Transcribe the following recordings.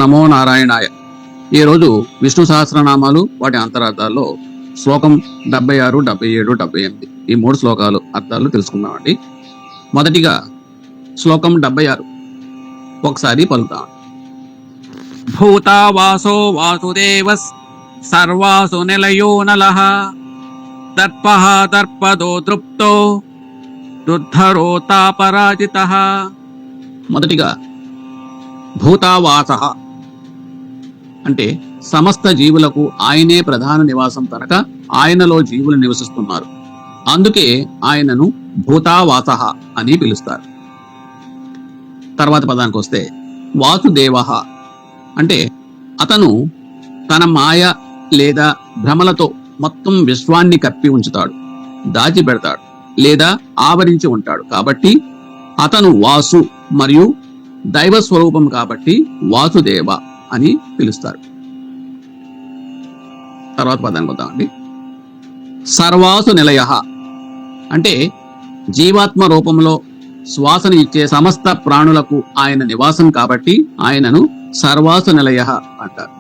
నమో నారాయణాయ. ఈరోజు విష్ణు సహస్రనామాలు వాటి అంతరార్థాల్లో శ్లోకం 76, 77, 78 ఈ 3 శ్లోకాలు అర్థాలు తెలుసుకుందామండి. మొదటిగా శ్లోకం 76 ఒకసారి పలుకుతాం. భూతావాసో వాసుదేవస్ సర్వాసు నిలయో నలః దర్పః దర్పదో తృప్తో దుర్ధరో తాపరాజితః. మొదటిగా భూతావాసః అంటే సమస్త జీవులకు ఆయనే ప్రధాన నివాసం కనుక ఆయనలో జీవులు నివసిస్తున్నారు. అందుకే ఆయనను భూతావాసః అని పిలుస్తారు. తర్వాత పదానికి వస్తే వాసుదేవః అంటే అతను తన మాయ లేదా భ్రమలతో మొత్తం విశ్వాన్ని కప్పి ఉంచుతాడు, దాచిపెడతాడు లేదా ఆవరించి ఉంటాడు. కాబట్టి అతను వాసు మరియు దైవ స్వరూపం కాబట్టి వాసుదేవ అని పిలుస్తారు. తర్వాత పదానికి వద్దామండి. సర్వాసు నిలయ అంటే జీవాత్మ రూపంలో శ్వాసను ఇచ్చే సమస్త ప్రాణులకు ఆయన నివాసం కాబట్టి ఆయనను సర్వాసు నిలయ అంటారు.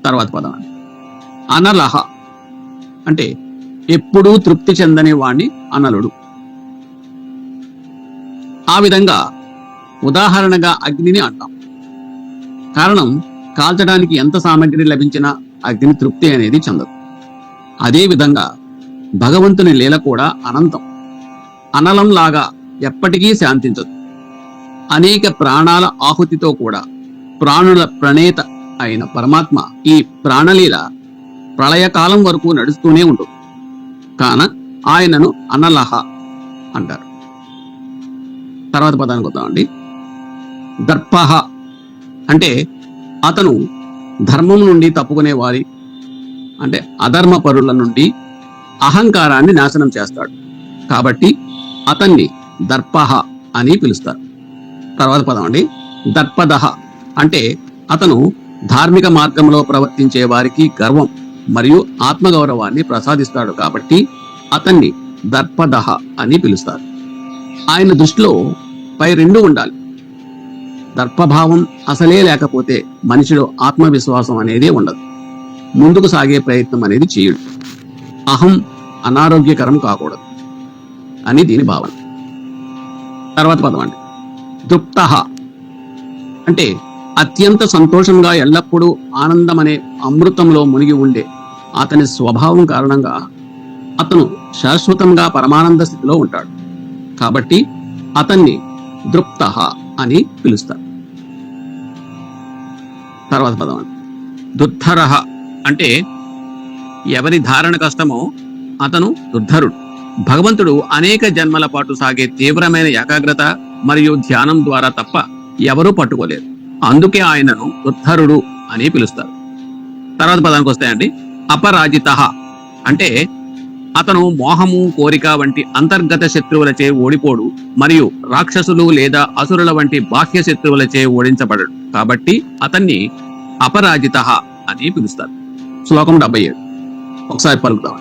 తర్వాత పదం అనలహ అంటే ఎప్పుడూ తృప్తి చెందని వాణ్ణి అనలుడు. ఆ విధంగా ఉదాహరణగా అగ్నిని అంటాం. కారణం కాల్చడానికి ఎంత సామగ్రి లభించినా అగ్ని తృప్తి అనేది చెందదు. అదే విధంగా భగవంతుని లీల కూడా అనంతం, అనలంలాగా ఎప్పటికీ శాంతించదు. అనేక ప్రాణాల ఆహుతితో కూడా ప్రాణుల ప్రణేత అయిన పరమాత్మ ఈ ప్రాణలీల ప్రళయకాలం వరకు నడుస్తూనే ఉంటుంది. కాన ఆయనను అనలహ అంటారు. తర్వాత పదానికి వద్దామండి. దర్పః అంటే అతను ధర్మం నుండి తప్పుకునే వారి అంటే అధర్మ పరుల నుండి అహంకారాన్ని నాశనం చేస్తాడు కాబట్టి అతన్ని దర్పః అని పిలుస్తారు. తర్వాత పదం అండి దర్పదః అంటే అతను ధార్మిక మార్గంలో ప్రవర్తించే వారికి గర్వం మరియు ఆత్మగౌరవాన్ని ప్రసాదిస్తాడు కాబట్టి అతన్ని దర్పదః అని పిలుస్తారు. ఆయన దృష్టిలో పై రెండు ఉండాలి. దర్పభావం అసలే లేకపోతే మనిషిలో ఆత్మవిశ్వాసం అనేది ఉండదు, ముందుకు సాగే ప్రయత్నం అనేది చేయడు. అహం అనారోగ్యకరం కాకూడదు అని దీని భావన. తర్వాత పదం అండి తృప్తః అంటే అత్యంత సంతోషంగా ఎల్లప్పుడూ ఆనందం అనే అమృతంలో మునిగి ఉండే అతని స్వభావం కారణంగా అతను శాశ్వతంగా పరమానంద స్థితిలో ఉంటాడు కాబట్టి అతన్ని దృప్తః అని పిలుస్తారు. తర్వాత పదం దుర్ధరః అంటే ఎవరి ధారణ కష్టమో అతను దుర్ధరుడు. భగవంతుడు అనేక జన్మల పాటు సాగే తీవ్రమైన ఏకాగ్రత మరియు ధ్యానం ద్వారా తప్ప ఎవరూ పట్టుకోలేరు. అందుకే ఆయనను దుర్ధరుడు అని పిలుస్తారు. తర్వాత పదానికి వస్తాయండి అపరాజితః అంటే అతను మోహము, కోరిక వంటి అంతర్గత శత్రువులచే ఓడిపోడు మరియు రాక్షసులు లేదా అసురుల వంటి బాహ్య శత్రువులచే ఓడించబడడు కాబట్టి అతన్ని అపరాజితః అని పిలుస్తారు. శ్లోకం 77 ఒకసారి పలుకుతాం.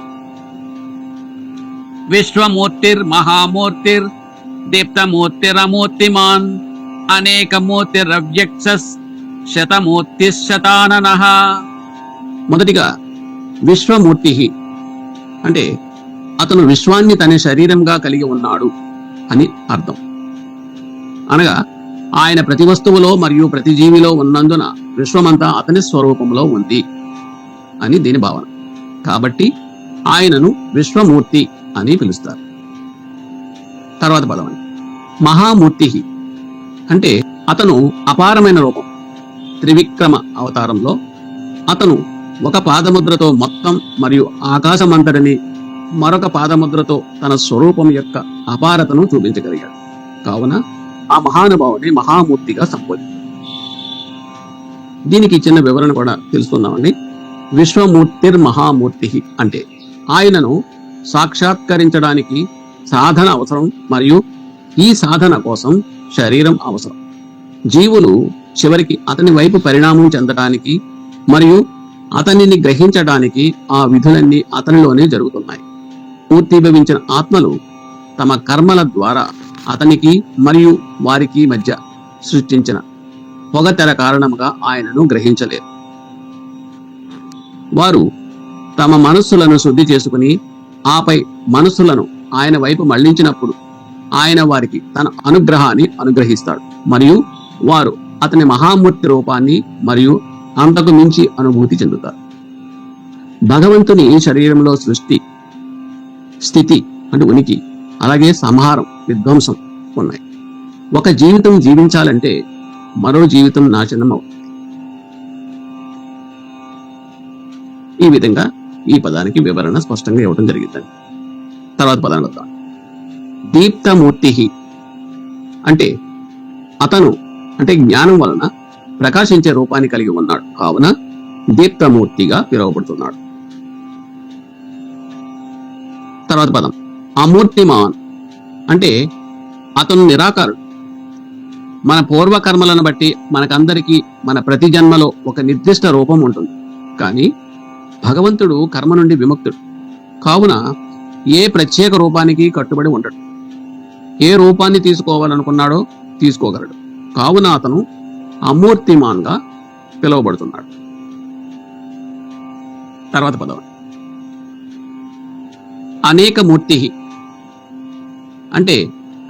విశ్వమూర్తిర్ మహామూర్తిర్ దీప్తమూర్తిరమూర్తిమాన్ అనేకమూర్తిరవ్యక్తస్ శతమూర్తిశతాననః. మొదటిగా విశ్వమూర్తి అంటే అతను విశ్వాన్ని తన శరీరంగా కలిగి ఉన్నాడు అని అర్థం. అనగా ఆయన ప్రతి వస్తువులో మరియు ప్రతి జీవిలో ఉన్నందున విశ్వమంతా అతని స్వరూపంలో ఉంది అని దీని భావన. కాబట్టి ఆయనను విశ్వమూర్తి అని పిలుస్తారు. తర్వాత పదం మహామూర్తి అంటే అతను అపారమైన రూపం. త్రివిక్రమ అవతారంలో అతను ఒక పాదముద్రతో మొత్తం మరియు ఆకాశమంతటిని, మరొక పాదముద్రతో తన స్వరూపం యొక్క అపారతను చూపించగలిగాడు. కావున ఆ మహానుభావుని మహామూర్తిగా సంబోధించారు. దీనికి చిన్న వివరణ కూడా తెలుసుకుందామండి. విశ్వమూర్తిర్ మహామూర్తి అంటే ఆయనను సాక్షాత్కరించడానికి సాధన అవసరం మరియు ఈ సాధన కోసం శరీరం అవసరం. జీవులు చివరికి అతని వైపు పరిణామం చెందడానికి మరియు అతనిని గ్రహించడానికి ఆ విధులన్నీ అతనిలోనే జరుగుతున్నాయి. పూర్తిభవించిన ఆత్మలు తమ కర్మల ద్వారా అతనికి మరియు వారికి మధ్య సృష్టించిన పొగతెర కారణంగా ఆయనను గ్రహించలేరు. వారు తమ మనస్సులను శుద్ధి చేసుకుని ఆపై మనస్సులను ఆయన వైపు మళ్లించినప్పుడు ఆయన వారికి తన అనుగ్రహాన్ని అనుగ్రహిస్తాడు మరియు వారు అతని మహామూర్తి రూపాన్ని మరియు అంతకు మించి అనుభూతి చెందుతారు. భగవంతుని శరీరంలో సృష్టి, స్థితి అంటే ఉనికి, అలాగే సంహారం, విధ్వంసం ఉన్నాయి. ఒక జీవితం జీవించాలంటే మరో జీవితం నాశనం అవుతుంది. ఈ విధంగా ఈ పదానికి వివరణ స్పష్టంగా ఇవ్వడం జరిగిందండి. తర్వాత పదాన్ని వద్దాం. దీప్తమూర్తి అంటే అతను అంటే జ్ఞానం వలన ప్రకాశించే రూపాన్ని కలిగి ఉన్నాడు కావున దీప్తమూర్తిగా పిలువబడుతున్నాడు. తర్వాత పదం అమూర్తిమాన్ అంటే అతను నిరాకారుడు. మన పూర్వకర్మలను బట్టి మనకందరికీ మన ప్రతి జన్మలో ఒక నిర్దిష్ట రూపం ఉంటుంది. కానీ భగవంతుడు కర్మ నుండి విముక్తుడు కావున ఏ ప్రత్యేక రూపానికి కట్టుబడి ఉండడు. ఏ రూపాన్ని తీసుకోవాలనుకున్నాడో తీసుకోగలడు. కావున అతను అమూర్తిమాన్గా పిలువబడుతున్నాడు. తర్వాత పదం అనేక మూర్తి అంటే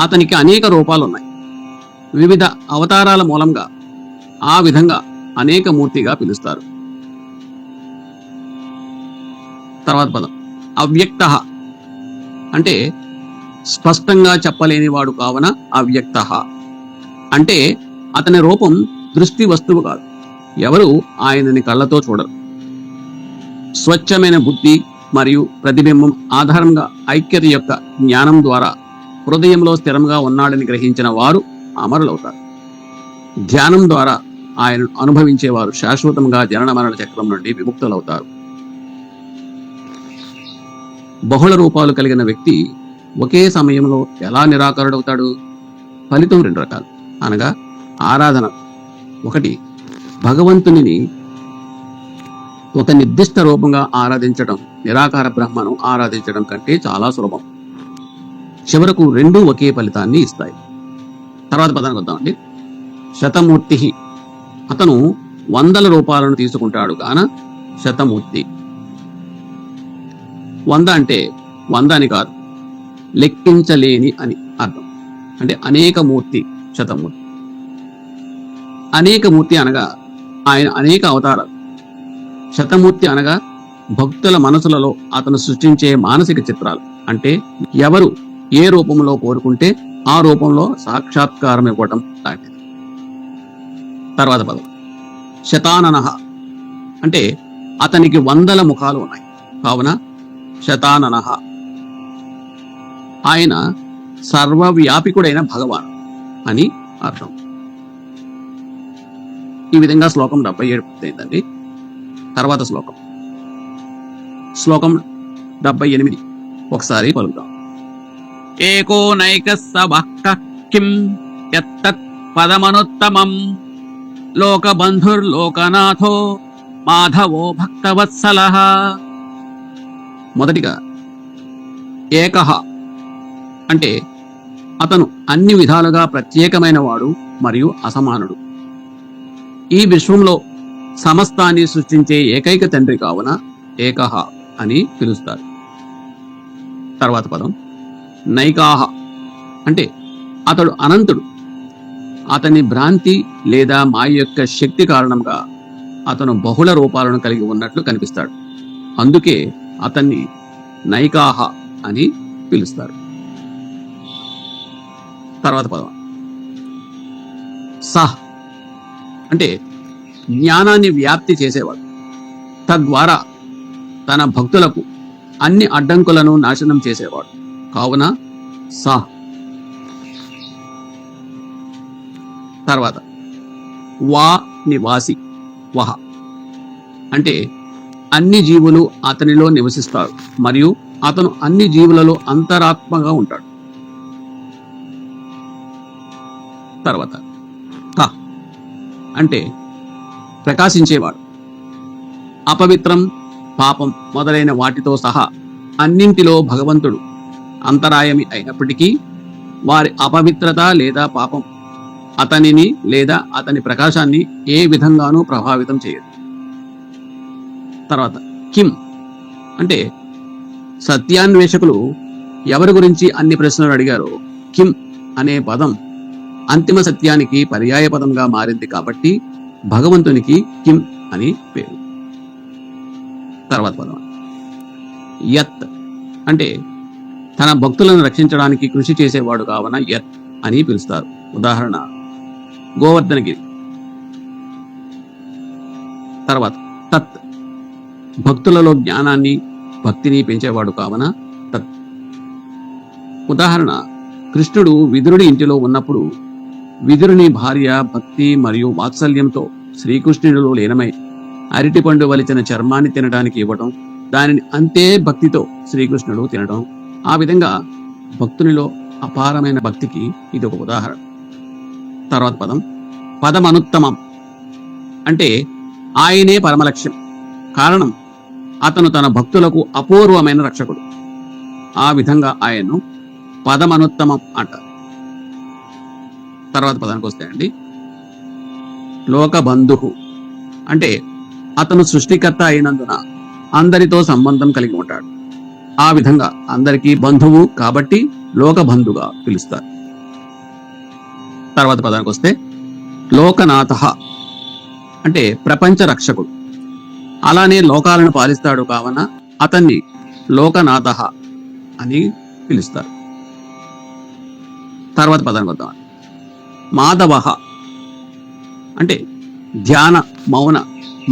అతనికి అనేక రూపాలు ఉన్నాయి. వివిధ అవతారాల మూలంగా ఆ విధంగా అనేక మూర్తిగా పిలుస్తారు. తర్వాత పదం అవ్యక్త అంటే స్పష్టంగా చెప్పలేని వాడు కావున అవ్యక్త అంటే అతని రూపం దృష్టి వస్తువు కాదు. ఎవరు ఆయనని కళ్ళతో చూడరు. స్వచ్ఛమైన బుద్ధి మరియు ప్రతిబింబం ఆధారంగా ఐక్యత యొక్క జ్ఞానం ద్వారా హృదయంలో స్థిరంగా ఉన్నాడని గ్రహించిన వారు అమరులవుతారు. ధ్యానం ద్వారా ఆయన అనుభవించేవారు శాశ్వతంగా జనన మరణ చక్రం నుండి విముక్తులవుతారు. బహుళ రూపాలు కలిగిన వ్యక్తి ఒకే సమయంలో ఎలా నిరాకరుడవుతాడు? ఫలితం 2 రకాలు, అనగా ఆరాధన. 1 భగవంతుని ఒక నిర్దిష్ట రూపంగా ఆరాధించడం నిరాకార బ్రహ్మను ఆరాధించడం కంటే చాలా సులభం. చివరకు 2 ఒకే ఫలితాన్ని ఇస్తాయి. తర్వాత పదానికి వద్దామండి. శతమూర్తి అతను 100 రూపాలను తీసుకుంటాడు కాన శతమూర్తి. 100 అంటే 100 అని కాదు, లెక్కించలేని అని అర్థం. అంటే అనేక మూర్తి, శతమూర్తి. అనేక మూర్తి అనగా ఆయన అనేక అవతారాలు. శతమూర్తి అనగా భక్తుల మనసులలో అతను సృష్టించే మానసిక చిత్రాలు. అంటే ఎవరు ఏ రూపంలో కోరుకుంటే ఆ రూపంలో సాక్షాత్కారం ఇవ్వటం లాంటిది. తర్వాత పదం శతాననః అంటే అతనికి 100 ముఖాలు ఉన్నాయి కావున శతాననః. ఆయన సర్వవ్యాపికుడైన భగవాన్ అని అర్థం. ఈ విధంగా శ్లోకం 77 పూర్తయిందండి. తర్వాత శ్లోకం 78 ఒకసారి పలుకుదాం. ఏకో నైకస్సవః కిం యత్తత్ పదమనుత్తమం లోకబంధుర్లోకనాథో మాధవో భక్తవత్సలః. మొదటిగా ఏకః అంటే అతను అన్ని విధాలుగా ప్రత్యేకమైన వాడు మరియు అసమానుడు. ఈ విశ్వంలో సమస్తాన్ని సృష్టించే ఏకైక తండ్రి కావున ఏకః అని పిలుస్తారు. తర్వాత పదం నైకాహ అంటే అతడు అనంతుడు. అతని భ్రాంతి లేదా మాయ యొక్క శక్తి కారణంగా అతను బహుళ రూపాలను కలిగి ఉన్నట్లు కనిపిస్తాడు. అందుకే అతన్ని నైకాహ అని పిలుస్తారు. తర్వాత పదం సహ్ అంటే జ్ఞానాన్ని వ్యాప్తి చేసేవాడు. తద్వారా తన భక్తులకు అన్ని అడ్డంకులను నాశనం చేసేవాడు కావున సహ్. తర్వాత వా నివాసి వహ అంటే అన్ని జీవులు అతనిలో నివసిస్తారు మరియు అతను అన్ని జీవులలో అంతరాత్మగా ఉంటాడు. తర్వాత త అంటే ప్రకాశించేవాడు. అపవిత్రం, పాపం మొదలైన వాటితో సహా అన్నింటిలో భగవంతుడు అంతరాయమి అయినప్పటికీ వారి అపవిత్రత లేదా పాపం అతనిని లేదా అతని ప్రకాశాన్ని ఏ విధంగానూ ప్రభావితం చేయదు. తర్వాత కిం అంటే సత్యాన్వేషకులు ఎవరి గురించి అన్ని ప్రశ్నలు అడిగారో కిం అనే పదం అంతిమ సత్యానికి పర్యాయ పదంగా మారింది కాబట్టి భగవంతునికి కిం అని పేరు. తర్వాత పదం యత్ అంటే తన భక్తులను రక్షించడానికి కృషి చేసేవాడు కావున యత్ అని పిలుస్తారు. ఉదాహరణ గోవర్ధనగిరి. తర్వాత తత్ భక్తులలో జ్ఞానాన్ని భక్తిని పెంచేవాడు కావున తత్. ఉదాహరణ కృష్ణుడు విదురుడి ఇంటిలో ఉన్నప్పుడు విదురుని భార్య భక్తి మరియు వాత్సల్యంతో శ్రీకృష్ణుడిలో లీనమై అరటిపండు వలిచిన చర్మాన్ని తినడానికి ఇవ్వటం, దానిని అంతే భక్తితో శ్రీకృష్ణుడు తినడం, ఆ విధంగా భక్తునిలో అపారమైన భక్తికి ఇది ఒక ఉదాహరణ. తర్వాత పదం పదమనుత్తమం అంటే ఆయనే పరమలక్ష్యం. కారణం అతను తన భక్తులకు అపూర్వమైన రక్షకుడు. ఆ విధంగా ఆయన్ను పదమనుత్తమం అంటారు. తర్వాత పదానికి వస్తాయండి లోకబంధు అంటే అతను సృష్టికర్త అయినందున అందరితో సంబంధం కలిగి ఉంటాడు. ఆ విధంగా అందరికీ బంధువు కాబట్టి లోకబంధుగా పిలుస్తారు. తర్వాత పదానికి వస్తే లోకనాథ అంటే ప్రపంచ రక్షకుడు. అలానే లోకాలను పాలిస్తాడు కావున అతన్ని లోకనాథ అని పిలుస్తారు. తర్వాత పదానికి వద్దాం. మాధవ అంటే ధ్యాన, మౌన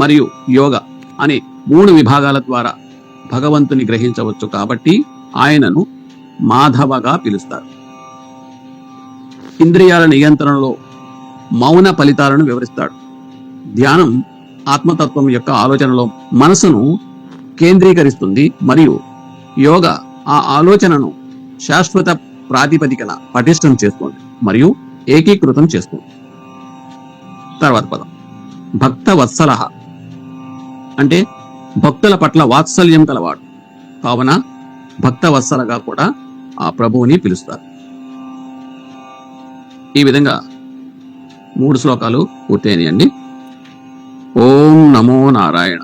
మరియు యోగ అనే 3 విభాగాల ద్వారా భగవంతుని గ్రహించవచ్చు కాబట్టి ఆయనను మాధవగా పిలుస్తారు. ఇంద్రియాల నియంత్రణలో మౌన ఫలితాలను వివరిస్తాడు. ధ్యానం ఆత్మతత్వం యొక్క ఆలోచనలో మనసును కేంద్రీకరిస్తుంది మరియు యోగ ఆ ఆలోచనను శాశ్వత ప్రాతిపదికన పటిష్టం చేస్తుంది మరియు ఏకీకృతం చేస్తుంది. తర్వాత పదం భక్తవత్సల అంటే భక్తుల పట్ల వాత్సల్యం కలవాడు కావున భక్తవత్సలగా కూడా ఆ ప్రభువుని పిలుస్తారు. ఈ విధంగా 3 శ్లోకాలు పూర్తయినాయండి. ఓం నమో నారాయణ.